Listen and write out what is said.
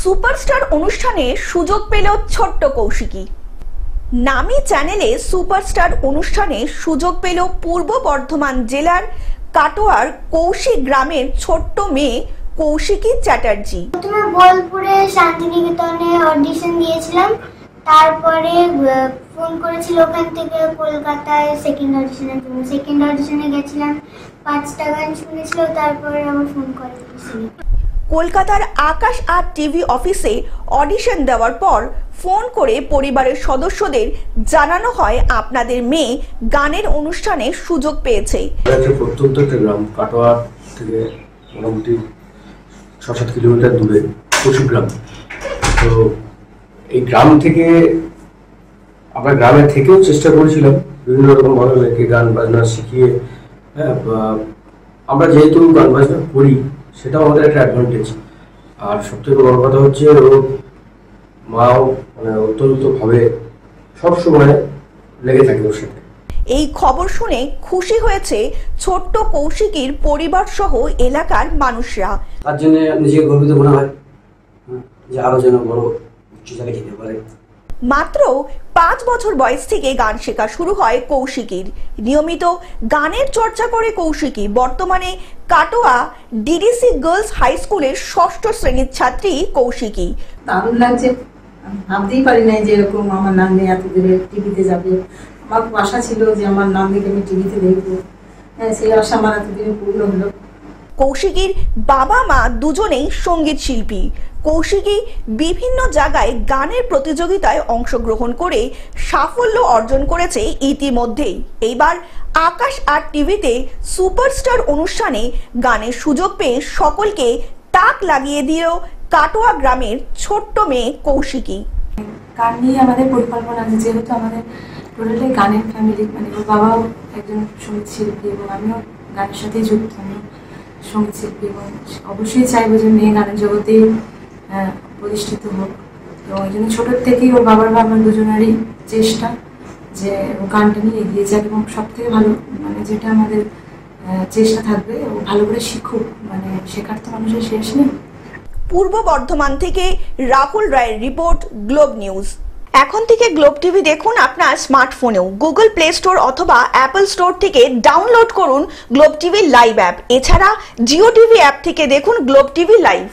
Superstar অনুষ্ঠানে সুযোগ পেল ছোট্ট কৌশিকী। নামী চ্যানেলে সুপারস্টার অনুষ্ঠানে সুযোগ পেল পূর্ব বর্ধমান জেলার কাটোয়ার কৌশিক গ্রামের ছোট্ট মেয়ে কৌশিকী চ্যাটার্জি। প্রথমে বোলপুরে শান্তিনিকেতনে অডিশন দিয়েছিলাম, তারপরে ফোন করেছিল ওখান থেকে কলকাতায় সেকেন্ড অডিশনে গেছিলাম, 5টা গান শুনেছিল, তারপরে আমার ফোন করে কলকাতার আকাশ আর্ট টিভি অফিসে অডিশন দেওয়ার পর ফোন করে পরিবারের সদস্যদের জানানো হয় আপনাদের মেয়ে গানের অনুষ্ঠানে সুযোগ পেয়েছে। প্রত্যন্ত একটা গ্রাম, কাটোয়া থেকে মোটামুটি 6-7 কিলোমিটার দূরে কৌশিক গ্রাম। তো এই গ্রাম থেকে আমরা গ্রামে থেকেও চেষ্টা করেছিলাম বিভিন্ন রকম ভাবে মেয়েকে গান বাজনা শিখিয়ে, আমরা যেহেতু গান বাজনা করি সেটাও আমাদের একটা অ্যাডভান্টেজ। আর সবথেকে বড় কথা হচ্ছে ওর মাও অত্যন্ত ভাবে সবসময় লেগে থাকে ওর সাথে। এই খবর শুনে খুশি হয়েছে ছোট্ট কৌশিকীর পরিবার সহ এলাকার মানুষরা। তার জন্য নিজেকে গর্বিত মনে হয় যে আরো যেন বড় উচ্চ জায়গায় যেতে পারে। মাত্র 5 বছর বয়স থেকে গান শেখা শুরু হয় কৌশিকীর। নিয়মিত গানের চর্চা করে কৌশিকী বর্তমানে কাটোয়া ডিডিসি গার্লস হাই স্কুলের 6ষ্ঠ শ্রেণীর ছাত্রী কৌশিকী। দারুণ লাগছে, ভাবতেই পারি নাই যে এরকম আমার নাম নিয়ে এত দূরে টিভিতে যাবে। আমার আশা ছিল যে আমার নাম দেখে আমি টিভিতে দেখবো, সেই আশা আমার এতদিনে পূর্ণ হলো। কৌশিকীর বাবা মা দুজনেই সঙ্গীত শিল্পী। কৌশিকী বিভিন্ন জায়গায় গানের প্রতিযোগিতায় অংশগ্রহণ করে সাফল্য অর্জন করেছে ইতিমধ্যেই। এইবার আকাশ আর্ট টিভিতে সুপারস্টার অনুষ্ঠানে গানের সুযোগ পেয়ে সকলকে তাক লাগিয়ে দিল কাটোয়া গ্রামের ছোট্ট মেয়ে কৌশিকী। গান নিয়ে আমাদের পরিকল্পনা আছে, যেহেতু আমাদের টোটালি গানের ফ্যামিলি, মানে ওর বাবাও একজন সঙ্গীত শিল্পী এবং আমিও গানের সাথেই যুক্ত, আমি সঙ্গীত শিল্পী, এবং অবশ্যই চাইবো যে মেয়ে গানের জগতে প্রতিষ্ঠিত হোক। এবং এই জন্য ছোটোর থেকেই ওর বাবার বা আমার দুজনেরই চেষ্টা যে ও গানটা নিয়ে এগিয়ে যাক, এবং সব থেকে ভালো মানে যেটা আমাদের চেষ্টা থাকবে ও ভালো করে শিখুক, মানে শেখার তো মানুষের শেষ নেই। পূর্ব বর্ধমান থেকে রাহুল রায়ের রিপোর্ট, গ্লোব নিউজ। এখন থেকে গ্লোব টিভি দেখুন আপনার স্মার্টফোনেও। গুগল প্লে স্টোর অথবা অ্যাপল স্টোর থেকে ডাউনলোড করুন গ্লোব টিভি লাইভ অ্যাপ। এছাড়া জিও টিভি অ্যাপ থেকে দেখুন গ্লোব টিভি লাইভ।